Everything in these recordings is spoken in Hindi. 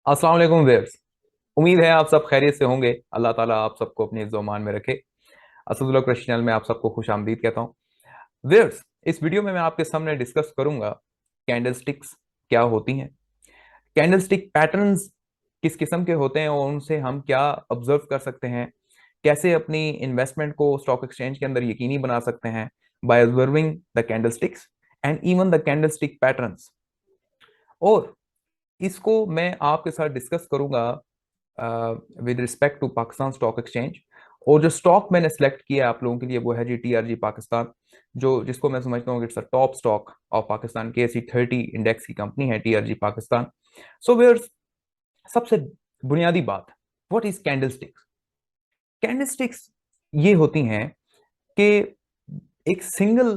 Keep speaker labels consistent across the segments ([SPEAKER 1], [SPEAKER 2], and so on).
[SPEAKER 1] अस्सलाम वालेकुम व्यूअर्स। उम्मीद है आप सब खैरियत से होंगे। अल्लाह ताला आप सबको अपनी इज्जत मान में रखे। असदुल्लाह कृषि चैनल में आप सबको खुश आमदीद कहता हूँ। व्यूअर्स, इस वीडियो में मैं आपके सामने डिस्कस करूंगा कैंडल स्टिक्स क्या होती हैं, कैंडल स्टिक पैटर्न्स किस किस्म के होते हैं और उनसे हम क्या ऑब्जर्व कर सकते हैं, कैसे अपनी इन्वेस्टमेंट को स्टॉक एक्सचेंज के अंदर यकीनी बना सकते हैं by observing the candlesticks and even the candle stick patterns. और इसको मैं आपके साथ डिस्कस करूंगा with respect to Pakistan stock exchange. और जो स्टॉक मैंने सेलेक्ट किया है आप लोगों के लिए वो है जी टीआरजी पाकिस्तान, जो जिसको मैं समझता हूँ it's a top stock of Pakistan. KSE 30 index की कंपनी है टीआरजी पाकिस्तान। सो वेयर, सबसे बुनियादी बात, what is candle sticks? Candle sticks ये होती हैं कि एक सिंगल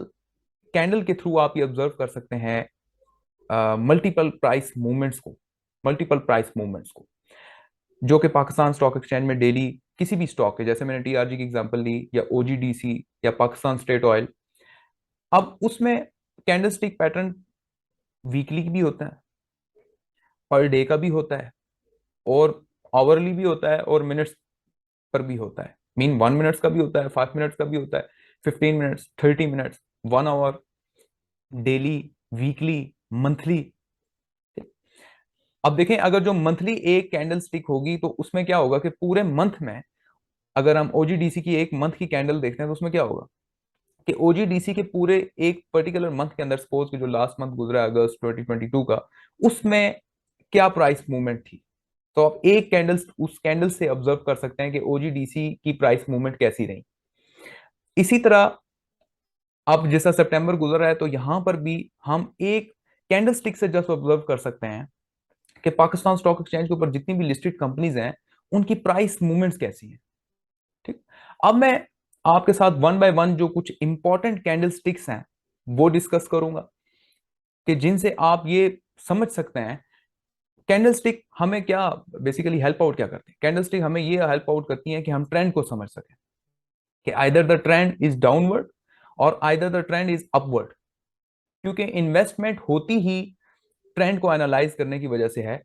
[SPEAKER 1] कैंडल के थ्रू आप ये ऑब्जर्व कर सकते हैं मल्टीपल प्राइस मूवमेंट्स को, मल्टीपल प्राइस मूवमेंट्स को, जो कि पाकिस्तान स्टॉक एक्सचेंज में डेली किसी भी स्टॉक है, जैसे मैंने टीआरजी की एग्जांपल ली या ओजीडीसी या पाकिस्तान स्टेट ऑयल। अब उसमें कैंडलस्टिक पैटर्न वीकली भी होता है, पर डे का भी होता है, और आवरली भी होता है, और मिनट्स पर भी होता है। मीन 1 मिनट्स का भी होता है, 5 मिनट्स का भी होता है, 15 minutes, 30 minutes, 1 hour, daily, weekly, monthly. अब देखें, अगर जो मंथली एक कैंडल स्टिक होगी तो उसमें क्या होगा कि पूरे मंथ में, अगर हम ओजीडीसी की एक मंथ की कैंडल देखते हैं तो उसमें क्या होगा कि ओजीडीसी के पूरे एक पर्टिकुलर मंथ के अंदर, सपोज कि जो लास्ट मंथ गुजरा है अगस्त 2022 का, उसमें क्या प्राइस मूवमेंट थी, तो आप एक कैंडल उस कैंडल से ऑब्जर्व कर सकते हैं कि ओजीडीसी की प्राइस मूवमेंट कैसी रही। इसी तरह अब जैसा सितंबर गुजर रहा है तो यहां पर भी हम एक कैंडल स्टिक से जस्ट ऑब्जर्व कर सकते हैं कि पाकिस्तान स्टॉक एक्सचेंज के ऊपर जितनी भी लिस्टेड कंपनीज हैं उनकी प्राइस मूवमेंट्स कैसी हैं। ठीक। अब मैं आपके साथ वन बाय वन जो कुछ इंपॉर्टेंट कैंडल स्टिक्स हैं वो डिस्कस करूंगा कि जिनसे आप ये समझ सकते हैं कैंडल स्टिक हमें क्या बेसिकली हेल्प आउट क्या करती है। कैंडल स्टिक हमें ये हेल्प आउट करती है कि हम ट्रेंड को समझ सकें कि either the trend is downward और either the trend is upward. क्योंकि इन्वेस्टमेंट होती ही ट्रेंड को एनालाइज करने की वजह से है,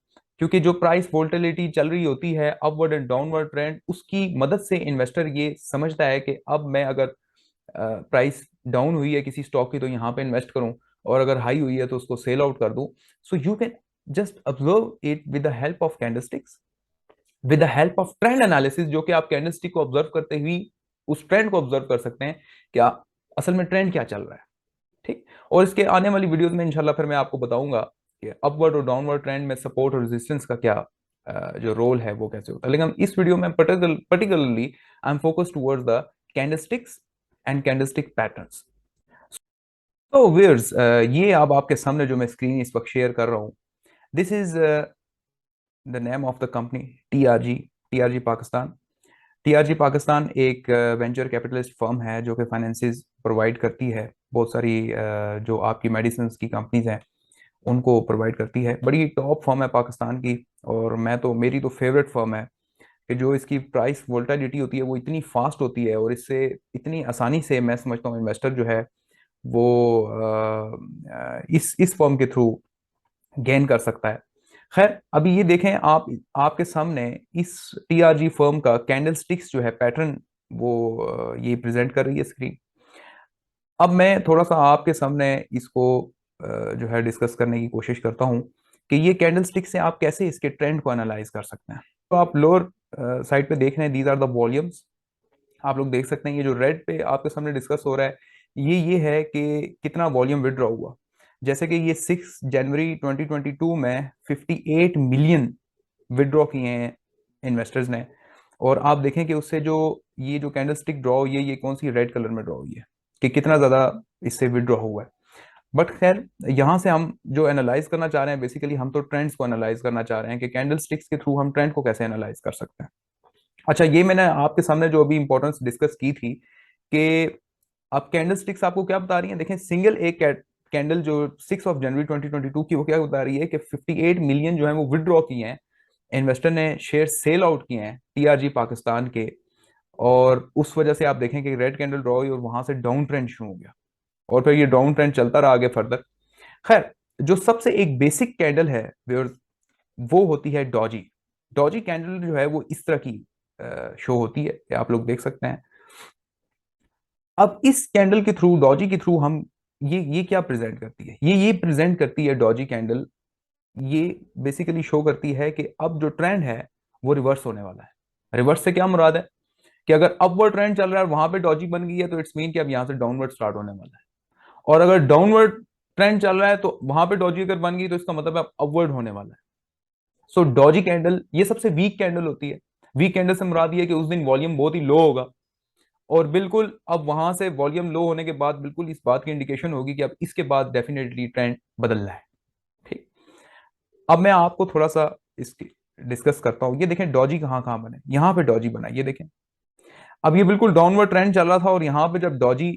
[SPEAKER 1] क्योंकि जो प्राइस वोल्टिलिटी चल रही होती है, अपवर्ड एंड डाउनवर्ड ट्रेंड, उसकी मदद से इन्वेस्टर ये समझता है कि अब मैं अगर प्राइस डाउन हुई है किसी स्टॉक की तो यहाँ पे इन्वेस्ट करूं, और अगर हाई हुई है तो उसको सेल आउट कर दूं। So you can just observe it with the help of candlesticks, with the help of trend analysis, जो कि आप कैंडलस्टिक को ऑब्जर्व करते हुए उस ट्रेंड को ऑब्जर्व कर सकते हैं कि असल में ट्रेंड क्या चल रहा है। ठीक। और इसके आने वाली वीडियोस में इंशाल्लाह फिर मैं आपको बताऊंगा कि अपवर्ड और डाउनवर्ड ट्रेंड में सपोर्ट और रेजिस्टेंस का क्या जो रोल है वो कैसे होता है। लेकिन इस वीडियो में particularly I am focus towards the candlesticks and candlestick patterns. तो व्यूअर्स, ये अब आपके सामने जो मैं स्क्रीन इस वक्त शेयर कर रहा हूँ, this is the name of the company, TRG, TRG Pakistan. TRG Pakistan एक वेंचर कैपिटलिस्ट फर्म है जो कि फाइनेंसेस प्रोवाइड करती है, बहुत सारी जो आपकी मेडिसिन की कंपनीज हैं उनको प्रोवाइड करती है। बड़ी टॉप फर्म है पाकिस्तान की, और मैं तो, मेरी तो फेवरेट फर्म है कि जो इसकी प्राइस वोल्टिलिटी होती है वो इतनी फास्ट होती है, और इससे इतनी आसानी से मैं समझता हूँ इन्वेस्टर जो है वो इस फर्म के थ्रू गेन कर सकता है। खैर, अभी ये देखें आप, आपके सामने इस टीआरजी फर्म का कैंडल स्टिक्स जो है पैटर्न, वो ये प्रेजेंट कर रही है स्क्रीन। अब मैं थोड़ा सा आपके सामने इसको जो है डिस्कस करने की कोशिश करता हूँ कि ये कैंडल स्टिक से आप कैसे इसके ट्रेंड को एनालाइज कर सकते हैं। तो आप लोअर साइड पे देख रहे हैं, दीज आर द वॉल्यूम्स। आप लोग देख सकते हैं ये जो रेड पे आपके सामने डिस्कस हो रहा है, ये है कि कितना वॉल्यूम विड्रॉ हुआ। जैसे कि ये 6 जनवरी 2022 में 58 मिलियन विड्रॉ किए हैं इन्वेस्टर्स ने। और आप देखें कि उससे जो ये जो कैंडल स्टिक ड्रॉ हुई है ये कौन सी रेड कलर में ड्रॉ हुई है, कि कितना ज्यादा इससे विड्रॉ हुआ है। बट खैर, यहाँ से हम जो एनालाइज करना चाह रहे हैं, बेसिकली हम तो ट्रेंड्स को एनालाइज करना चाह रहे हैं कि कैंडल स्टिक्स के थ्रू हम ट्रेंड को कैसे एनालाइज कर सकते हैं। अच्छा, ये मैंने आपके सामने जो अभी इंपॉर्टेंस डिस्कस की थी कि अब कैंडल स्टिक्स आपको क्या बता रही हैं। देखें, सिंगल एक कैंडल जो 6 जनवरी 2022 की, वो क्या बता रही है कि 58 मिलियन जो है वो विड्रॉ किए हैं, इन्वेस्टर ने शेयर सेल आउट किए हैं टीआरजी पाकिस्तान के। और उस वजह से आप देखें कि रेड कैंडल ड्रॉ हुई और वहां से डाउन ट्रेंड शुरू हो गया, और फिर ये डाउन ट्रेंड चलता रहा आगे फर्दर। खैर, जो सबसे एक बेसिक कैंडल है व्यूअर्स, वो होती है डॉजी। डॉजी कैंडल जो है वो इस तरह की शो होती है, ये आप लोग देख सकते हैं। अब इस कैंडल के थ्रू, डॉजी के थ्रू, हम ये क्या प्रेजेंट करती है, ये प्रेजेंट करती है डॉजी कैंडल, ये बेसिकली शो करती है कि अब जो ट्रेंड है वो रिवर्स होने वाला है। रिवर्स से क्या मुराद है कि अगर अपवर्ड ट्रेंड चल रहा है और वहां पे डॉजी बन गई है तो इट्स मीन कि अब यहां से डाउनवर्ड स्टार्ट होने वाला है। और अगर डाउनवर्ड ट्रेंड चल रहा है तो वहां पे डॉजी अगर बन गई तो इसका मतलब है अपवर्ड होने वाला है। सो डॉजी कैंडल ये सबसे वीक कैंडल होती है। वीक कैंडल से मुराद ये है कि उस दिन वॉल्यूम बहुत ही लो होगा, और बिल्कुल अब वहां से वॉल्यूम लो होने के बाद बिल्कुल इस बात की इंडिकेशन होगी कि अब इसके बाद डेफिनेटली ट्रेंड बदल रहा है। ठीक, अब मैं आपको थोड़ा सा इसकी डिस्कस करता हूं। ये देखें डॉजी कहाँ कहाँ बने, यहाँ पे डॉजी बना, ये देखें। अब ये बिल्कुल डाउनवर्ड ट्रेंड चल रहा था और यहाँ पे जब डॉजी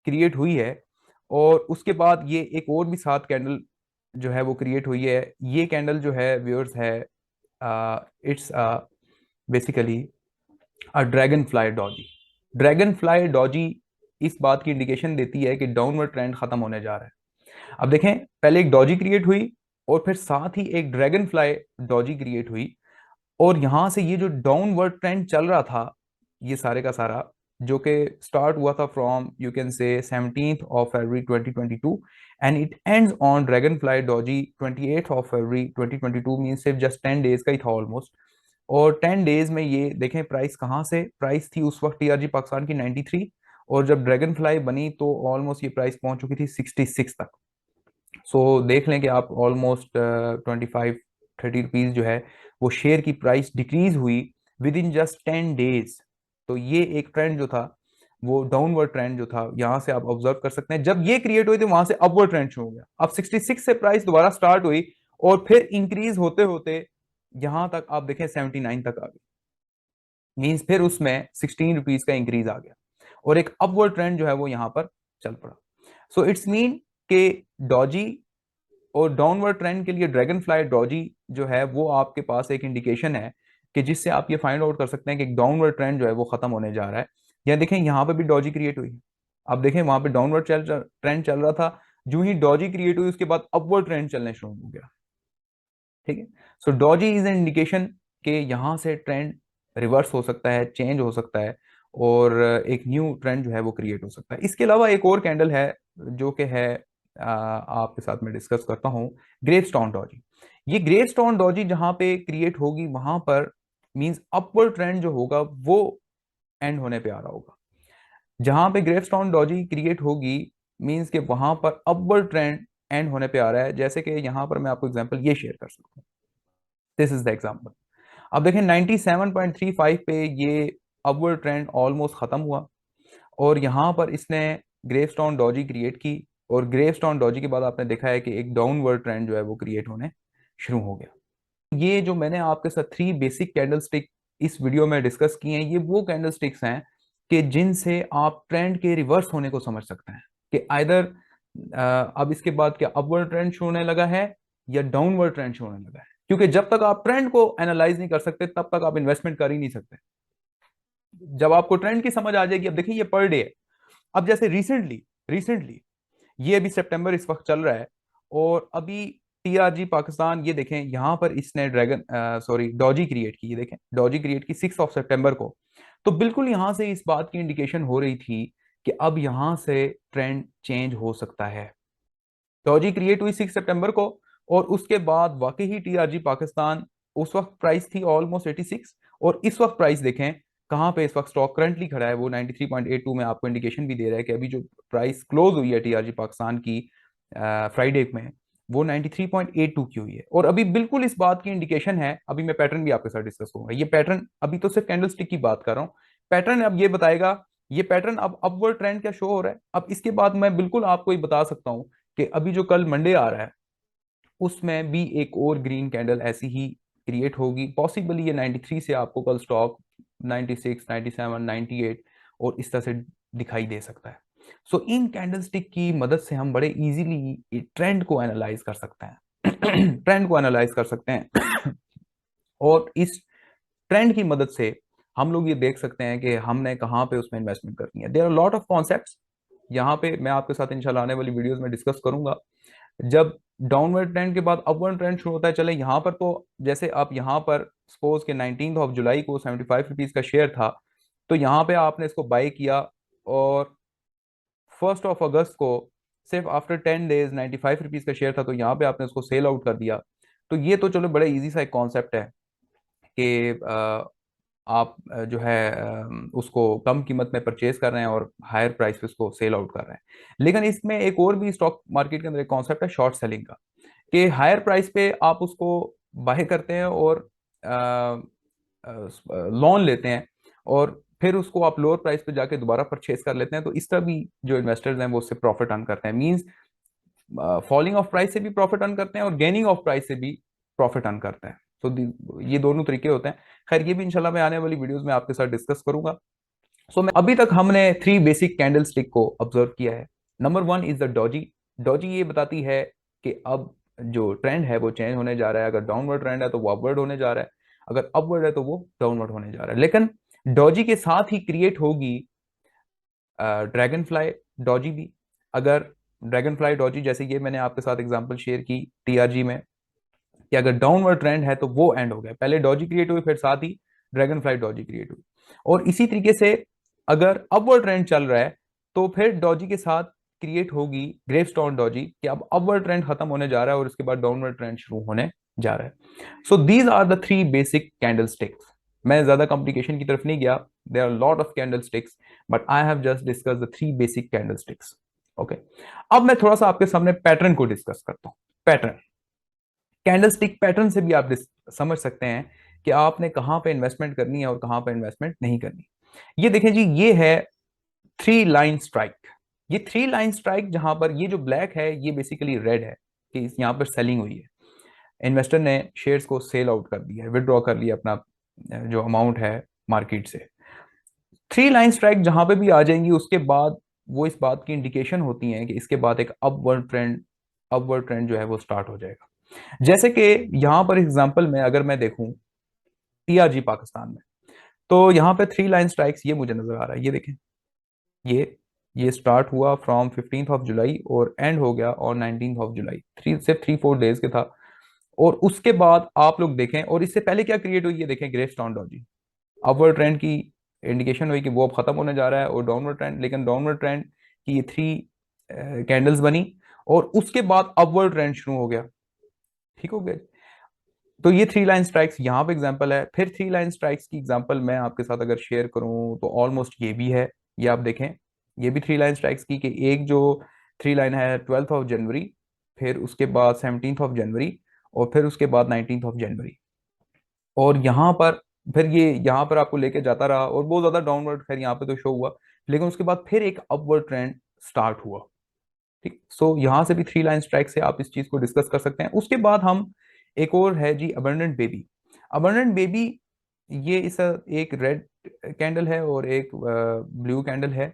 [SPEAKER 1] क्रिएट हुई है, और उसके बाद ये एक और भी सात कैंडल जो है वो क्रिएट हुई है। ये कैंडल जो है व्यूअर्स है, it's basically a dragon fly Doge. Dragon fly Doge इस बात की इंडिकेशन देती है कि डाउनवर्ड ट्रेंड खत्म होने जा रहा है। अब देखें, पहले एक डॉजी क्रिएट हुई और फिर साथ ही एक ड्रैगन फ्लाई डॉजी क्रिएट हुई, और यहां से ये जो डाउनवर्ड ट्रेंड चल रहा था, ये सारे का सारा जो कि स्टार्ट हुआ था from you can say 17th of February 2022 and it ends on dragon fly Doge 28th of February 2022, mean सिर्फ जस्ट 10 डेज का ही था ऑलमोस्ट। और 10 डेज में ये देखें प्राइस कहाँ से, प्राइस थी उस वक्त टीआरजी पाकिस्तान की 93, और जब ड्रैगन फ्लाई बनी तो ऑलमोस्ट ये प्राइस पहुंच चुकी थी 66 तक। सो देख लें कि आप ऑलमोस्ट 25-30 रुपीज जो है वो शेयर की प्राइस डिक्रीज हुई विद इन जस्ट 10 डेज। तो ये एक ट्रेंड जो था वो डाउनवर्ड ट्रेंड जो था, यहां से आप ऑब्जर्व कर सकते हैं। जब ये क्रिएट हुई थी वहां से अपवर्ड ट्रेंड शुरू हो गया। अब 66 से प्राइस दोबारा स्टार्ट हुई और फिर इंक्रीज होते होते यहां तक आप देखें 79 तक आ गई, मीन्स फिर उसमें 16 रुपीज का इंक्रीज आ गया और एक अपवर्ड ट्रेंड जो है वो यहां पर चल पड़ा। सो इट्स मीन के डॉजी और डाउनवर्ड ट्रेंड के लिए ड्रैगन फ्लाई डॉजी जो है वो आपके पास एक इंडिकेशन है कि जिससे आप ये फाइंड आउट कर सकते हैं कि डाउनवर्ड ट्रेंड जो है वो खत्म होने जा रहा है। या देखें यहाँ पे भी डॉजी क्रिएट हुई, अब देखें वहां पे डाउनवर्ड ट्रेंड चल रहा था, जो ही डॉजी क्रिएट हुई उसके बाद अपवर्ड ट्रेंड चलने शुरू हो गया। ठीक है, सो डॉजी इज एन इंडिकेशन कि यहाँ से ट्रेंड रिवर्स हो सकता है, चेंज हो सकता है, और एक न्यू ट्रेंड जो है वो क्रिएट हो सकता है। इसके अलावा एक और कैंडल है जो कि है आपके साथ में डिस्कस करता हूँ, ग्रेवस्टोन डॉजी। ये ग्रेवस्टोन डॉजी जहां पे क्रिएट होगी वहां पर मींस अपवर्ड ट्रेंड जो होगा वो एंड होने पे आ रहा होगा। जहां पे ग्रेवस्टोन डॉजी क्रिएट होगी मींस के वहां पर अपवर्ड ट्रेंड एंड होने पे आ रहा है। जैसे कि यहां पर मैं आपको एग्जांपल ये शेयर कर सकता हूँ, दिस इज द एग्जांपल। अब देखें 97.35 पे ये अपवर्ड ट्रेंड ऑलमोस्ट खत्म हुआ, और यहां पर इसने ग्रेवस्टोन डॉजी क्रिएट की, और ग्रेवस्टोन डॉजी के बाद आपने देखा है कि एक डाउनवर्ड ट्रेंड जो है वो क्रिएट होने शुरू हो गया। ये जो मैंने आपके साथ 3 बेसिक कैंडल स्टिक इस वीडियो में डिस्कस किए हैं, ये वो कैंडल स्टिक्स हैं कि जिनसे आप ट्रेंड के रिवर्स होने को समझ सकते हैं कि आइदर अब इसके बाद क्या अपवर्ड ट्रेंड शुरू होने लगा है या डाउनवर्ड ट्रेंड शुरू होने लगा है। क्योंकि जब तक आप ट्रेंड को एनालाइज नहीं कर सकते तब तक आप इन्वेस्टमेंट कर ही नहीं सकते। जब आपको ट्रेंड की समझ आ जाएगी, अब देखिए ये पर डे है। अब जैसे रिसेंटली रिसेंटली ये अभी सितंबर इस वक्त चल रहा है, और अभी टीआरजी पाकिस्तान ये देखें यहां पर इसने ड्रैगन सॉरी डॉजी क्रिएट की, ये देखें डॉजी क्रिएट की 6 को। तो बिल्कुल यहां से इस बात की इंडिकेशन हो रही थी कि अब यहां से ट्रेंड चेंज हो सकता है। डॉजी क्रिएट हुई 6 सितंबर को, और उसके बाद वाकई ही टीआरजी पाकिस्तान, उस वक्त प्राइस थी ऑलमोस्ट 86, और इस वक्त प्राइस देखें कहां पे इस वक्त स्टॉक करंटली खड़ा है, वो 93.82 में आपको इंडिकेशन भी दे रहा है कि अभी जो प्राइस क्लोज हुई है टीआरजी पाकिस्तान की फ्राइडे में, वो 93.82 की हुई है। और अभी बिल्कुल इस बात की इंडिकेशन है, अभी मैं पैटर्न भी आपके साथ डिस्कस करूंगा। ये पैटर्न अभी तो सिर्फ कैंडल स्टिक की बात कर रहा हूँ, पैटर्न अब ये बताएगा, ये पैटर्न अब अपवर्ड ट्रेंड क्या शो हो रहा है। अब इसके बाद मैं बिल्कुल आपको ये बता सकता हूँ कि अभी जो कल मंडे आ रहा है उसमें भी एक और ग्रीन कैंडल ऐसी ही क्रिएट होगी। पॉसिबली ये 93 से आपको कल स्टॉक 96, 97, 98 और इस तरह से दिखाई दे सकता है। सो इन कैंडलस्टिक की मदद से हम बड़े इजीली ट्रेंड को एनालाइज कर सकते हैं ट्रेंड को एनालाइज कर सकते हैं और इस ट्रेंड की मदद से हम लोग ये देख सकते हैं कि हमने कहाँ पे उसमें इन्वेस्टमेंट करनी है। There are lot of concepts, यहाँ पे मैं आपके साथ इंशाल्लाह आने वाली वीडियोस में डिस्कस करूंगा जब डाउनवर्ड ट्रेंड के बाद अपवर्ड ट्रेंड शुरू होता है, चले यहाँ पर तो जैसे आप यहाँ पर सपोज के 19 ऑफ जुलाई को 75 रुपीज का शेयर था, तो यहाँ पे आपने इसको बाय किया, और 1 अगस्त को सिर्फ आफ्टर 10 डेज 95 रुपीज का शेयर था, तो यहाँ पे आपने उसको सेल आउट कर दिया। तो ये तो चलो बड़े इजी सा एक कॉन्सेप्ट है कि आप जो है उसको कम कीमत में परचेज कर रहे हैं और हायर प्राइस पे उसको सेल आउट कर रहे हैं। लेकिन इसमें एक और भी स्टॉक मार्केट के अंदर एक कॉन्सेप्ट है शॉर्ट सेलिंग का, कि हायर प्राइस पे आप उसको बाय करते हैं और लोन लेते हैं, और फिर उसको आप लोअर प्राइस पे जाके दोबारा परचेज कर लेते हैं। तो इस तरह भी जो इन्वेस्टर्स हैं वो उससे प्रॉफिट अर्न करते हैं। मींस फॉलिंग ऑफ प्राइस से भी प्रॉफिट अर्न करते हैं और गेनिंग ऑफ प्राइस से भी प्रॉफिट अर्न करते हैं। तो ये दोनों तरीके होते हैं। खैर ये भी इंशाल्लाह मैं आने वाली वीडियोस में आपके साथ डिस्कस करूंगा। सो मैं अभी तक हमने 3 बेसिक कैंडल स्टिक को ऑब्जर्व किया है। Number 1 is the Doge. Doge ये बताती है कि अब जो ट्रेंड है वो चेंज होने जा रहा है। अगर डाउनवर्ड ट्रेंड है तो वो अपवर्ड होने जा रहा है, अगर अपवर्ड है तो वो डाउनवर्ड होने जा रहा है। लेकिन डॉजी के साथ ही क्रिएट होगी ड्रैगन फ्लाई डॉजी भी। अगर ड्रैगन फ्लाई डॉजी, जैसे ये मैंने आपके साथ एग्जांपल शेयर की टीआरजी में, कि अगर डाउनवर्ड ट्रेंड है तो वो एंड हो गया, पहले डॉजी क्रिएट हुई फिर साथ ही ड्रैगन फ्लाई डॉजी क्रिएट हुई। और इसी तरीके से अगर अपवर्ड ट्रेंड चल रहा है तो फिर डॉजी के साथ क्रिएट होगी ग्रेवस्टोन डॉजी, कि अब अपवर्ड ट्रेंड खत्म होने जा रहा है और इसके बाद डाउनवर्ड ट्रेंड शुरू होने जा रहा है। So these are the 3 basic candle sticks. मैं ज्यादा कॉम्प्लिकेशन की तरफ नहीं गया, there are lot of candle sticks, but I have just discuss the 3 basic candle sticks. Okay, अब मैं थोड़ा सा आपके सामने पैटर्न को डिस्कस करता हूं। पैटर्न, कैंडल स्टिक पैटर्न से भी आप समझ सकते हैं कि आपने कहां पे इन्वेस्टमेंट करनी है और कहां पे इन्वेस्टमेंट नहीं करनी। ये देखें जी, ये है 3 लाइन स्ट्राइक। ये 3 लाइन स्ट्राइक, जहां पर ये जो ब्लैक है ये बेसिकली रेड है, कि यहाँ पर सेलिंग हुई है, इन्वेस्टर ने शेयर्स को सेल आउट कर दिया है, विड्रॉ कर लिया अपना जो अमाउंट है मार्केट से। 3 लाइन स्ट्राइक जहां पे भी आ जाएंगी उसके बाद वो इस बात की इंडिकेशन होती हैं कि इसके बाद एक अपवर्ड ट्रेंड जो है वो स्टार्ट हो जाएगा। जैसे कि यहां पर एग्जांपल में अगर मैं देखूं टीआरजी पाकिस्तान में, तो यहाँ पे 3 लाइन स्ट्राइक्स ये मुझे नजर आ रहा है। ये देखें, ये स्टार्ट हुआ फ्रॉम 15 जुलाई और एंड हो गया और 19 जुलाई, सिर्फ 3-4 डेज के था। और उसके बाद आप लोग देखें, और इससे पहले क्या क्रिएट हुई, ये देखें ग्रेवस्टोन डॉजी। अपवर्ड ट्रेंड की इंडिकेशन हुई कि वो अब खत्म होने जा रहा है और डाउनवर्ड ट्रेंड, लेकिन डाउनवर्ड ट्रेंड की ये 3 कैंडल्स बनी और उसके बाद अपवर्ड ट्रेंड शुरू हो गया। ठीक हो गया। तो ये 3 लाइन स्ट्राइक्स यहाँ पे एग्जांपल है। फिर 3 लाइन स्ट्राइक्स की एग्जांपल मैं आपके साथ अगर शेयर करूं तो ऑलमोस्ट ये भी है। ये आप देखें, ये भी 3 लाइन स्ट्राइक्स की, कि एक जो 3 लाइन है 12 जनवरी, फिर उसके बाद 17 जनवरी, और फिर उसके बाद 19 जनवरी। और यहाँ पर फिर ये यहाँ पर आपको लेके जाता रहा और बहुत ज्यादा डाउनवर्ड खैर यहाँ पे तो शो हुआ, लेकिन उसके बाद फिर एक अपवर्ड ट्रेंड स्टार्ट हुआ। ठीक, सो यहां से भी 3 लाइन स्ट्राइक से आप इस चीज को डिस्कस कर सकते हैं। उसके बाद हम, एक और है जी अबंडेंट बेबी। अबंडेंट बेबी, ये इस एक रेड कैंडल है और एक ब्लू कैंडल है,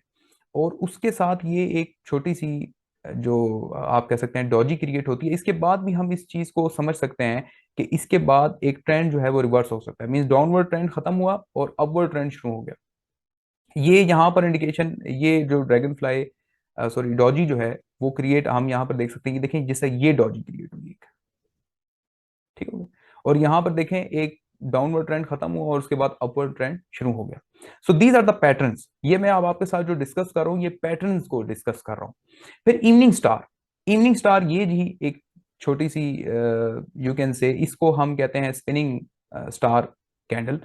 [SPEAKER 1] और उसके साथ ये एक छोटी सी जो आप कह सकते हैं डॉजी क्रिएट होती है। इसके बाद भी हम इस चीज को समझ सकते हैं कि इसके बाद एक ट्रेंड जो है वो रिवर्स हो सकता है। मींस डाउनवर्ड ट्रेंड खत्म हुआ और अपवर्ड ट्रेंड शुरू हो गया। ये यहाँ पर इंडिकेशन, ये जो ड्रैगन फ्लाई सॉरी डॉजी जो है वो क्रिएट हम यहाँ पर देख सकते हैं कि देखें जैसे ये डॉजी क्रिएट हुई है। ठीक है। और यहाँ पर देखें एक डाउनवर्ड ट्रेंड खत्म हुआ और उसके बाद अपवर्ड ट्रेंड शुरू हो गया। So these are the patterns. ये मैं अब आपके साथ जो डिस्कस कर रहा हूँ ये पैटर्न्स को डिस्कस कर रहा हूँ। फिर इवनिंग स्टार। इवनिंग स्टार ये जी एक छोटी सी, यू कैन से इसको हम कहते हैं स्पिनिंग स्टार कैंडल।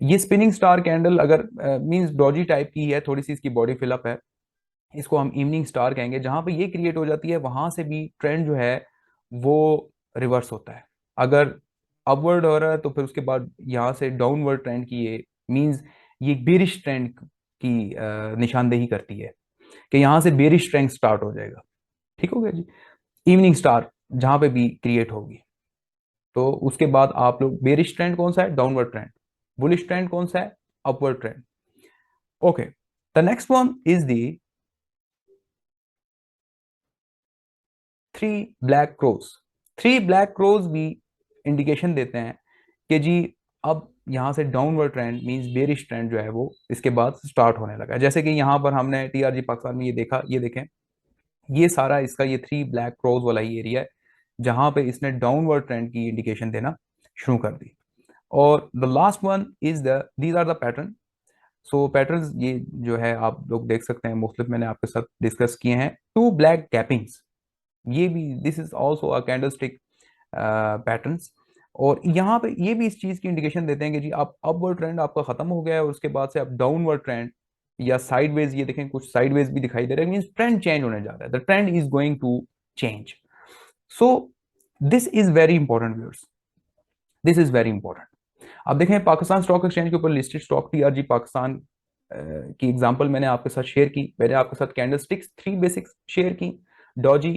[SPEAKER 1] ये स्पिनिंग स्टार कैंडल अगर मींस डॉजी टाइप की है, थोड़ी सी इसकी बॉडी फिलअप है, इसको हम इवनिंग स्टार कहेंगे। जहां पे ये क्रिएट हो जाती है वहां से भी ट्रेंड जो है वो रिवर्स होता है। अगर अपवर्ड हो रहा है तो फिर उसके बाद यहाँ से डाउनवर्ड ट्रेंड की ये मींस ये बेरिश ट्रेंड की निशानदेही करती है कि यहाँ से बेरिश ट्रेंड स्टार्ट हो जाएगा। ठीक हो गया जी। इवनिंग स्टार जहां पे भी क्रिएट होगी तो उसके बाद आप लोग, बेरिश ट्रेंड कौन सा है, डाउनवर्ड ट्रेंड। बुलिश ट्रेंड कौन सा है, upward trend. Okay, the next one is the 3 black crows. 3 black crows भी इंडिकेशन देते हैं कि जी अब यहां से downward trend means bearish trend जो है वो इसके बाद स्टार्ट होने लगा है। जैसे कि यहां पर हमने टीआरजी पाकिस्तान में ये देखा, ये देखें, ये सारा इसका ये 3 ब्लैक क्रॉस वाला ही एरिया है जहां पे इसने डाउनवर्ड ट्रेंड की इंडिकेशन देना शुरू कर दी। और the last one is the these are the pattern. So patterns ये जो है आप लोग देख सकते हैं, मुख्तलिफ मैंने आपके साथ डिस्कस किए हैं। टू ब्लैक कैपिंग्स, ये भी this is also a candlestick patterns. और यहाँ पे ये भी इस चीज की इंडिकेशन देते हैं कि जी आप अपवर्ड ट्रेंड आपका खत्म हो गया है और उसके बाद से आप डाउनवर्ड ट्रेंड या साइडवेज, ये देखें कुछ साइडवेज भी दिखाई दे रहा है, मींस ट्रेंड चेंज होने जा रहा है, the trend is going to change. So this is very important viewers, this is very important. अब देखें पाकिस्तान स्टॉक एक्सचेंज के ऊपर लिस्टेड स्टॉक टीआरजी पाकिस्तान की एग्जांपल मैंने आपके साथ शेयर की। मैंने आपके साथ कैंडलस्टिक्स 3 बेसिक्स शेयर की, Doge,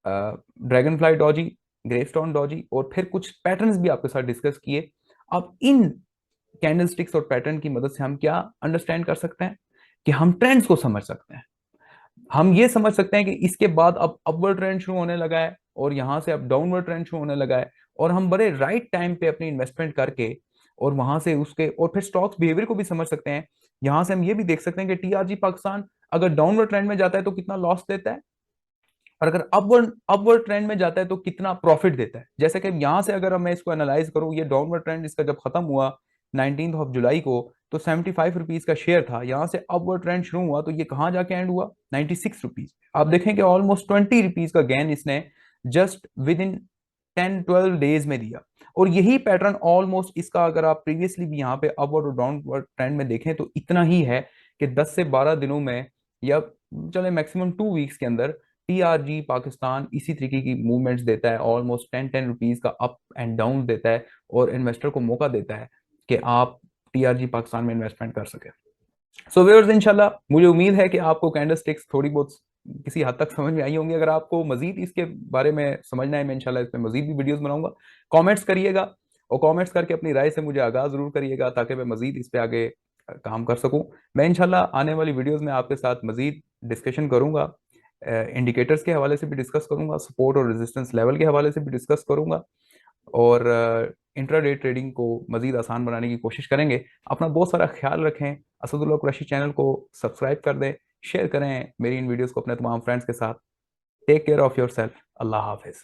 [SPEAKER 1] dragon fly Doge, gravestone Doge, और फिर कुछ पैटर्न्स भी आपके साथ डिस्कस किए। अब इन कैंडलस्टिक्स और पैटर्न की मदद से हम क्या अंडरस्टैंड कर सकते हैं कि हम ट्रेंड्स को समझ सकते हैं। हम ये समझ सकते हैं कि इसके बाद अब अपवर्ड ट्रेंड शुरू होने लगा है और यहां से अब डाउनवर्ड ट्रेंड शुरू होने लगा है, और हम बड़े राइट टाइम पे अपनी इन्वेस्टमेंट करके और वहां से उसके और फिर स्टॉक्स बिहेवियर को भी समझ सकते हैं। यहां से हम ये भी देख सकते हैं कि टीआरजी पाकिस्तान अगर डाउनवर्ड ट्रेंड में जाता है तो कितना लॉस देता है, और अगर अपवर्ड अपवर्ड ट्रेंड में जाता है तो कितना प्रॉफिट देता है। जैसे कि यहां से अगर मैं इसको एनालाइज करूं, ये डाउनवर्ड ट्रेंड इसका जब खत्म हुआ 19 ऑफ जुलाई को, तो 75 रुपीज का शेयर था, यहां से अपवर्ड ट्रेंड शुरू हुआ तो ये कहां जाके एंड हुआ 96 रुपीज। आप देखें कि ऑलमोस्ट 20 रुपीज का गेन इसने जस्ट विद इन 10-12 डेज में दिया। और यही पैटर्न ऑलमोस्ट इसका अगर आप प्रीवियसली भी यहाँ पे अपवर्ड और डाउनवर्ड ट्रेंड में देखें तो इतना ही है कि 10 से 12 दिनों में, या चले मैक्सिमम 2 वीक्स के अंदर टीआरजी पाकिस्तान इसी तरीके की मूवमेंट्स देता है, ऑलमोस्ट 10-10 रुपीज का अप एंड डाउन देता है, और इन्वेस्टर को मौका देता है कि आप टीआरजी पाकिस्तान में इन्वेस्टमेंट कर सके। सो व्यूअर्स, इंशाल्लाह मुझे उम्मीद है कि आपको कैंडलस्टिक्स थोड़ी बहुत किसी हद तक समझ में आई होंगी। अगर आपको मजीद इसके बारे में समझना है, मैं इंशाल्लाह इस पर मजीद भी वीडियोस बनाऊंगा। कमेंट्स करिएगा, और कमेंट्स करके अपनी राय से मुझे आगाह जरूर करिएगा ताकि मैं मजीद इस पे आगे काम कर सकूं। मैं इंशाल्लाह आने वाली वीडियोस में आपके साथ मजीद डिस्कशन करूंगा, इंडिकेटर्स के हवाले से भी डिस्कस करूंगा, सपोर्ट और रेजिस्टेंस लेवल के हवाले से भी डिस्कस करूंगा, और इंट्राडे ट्रेडिंग को मजीद आसान बनाने की कोशिश करेंगे। अपना बहुत सारा ख्याल रखें। असदुल्लाह कुरैशी चैनल को सब्सक्राइब कर दें, शेयर करें मेरी इन वीडियोस को अपने तमाम फ्रेंड्स के साथ। Take care of yourself. अल्लाह हाफिज़।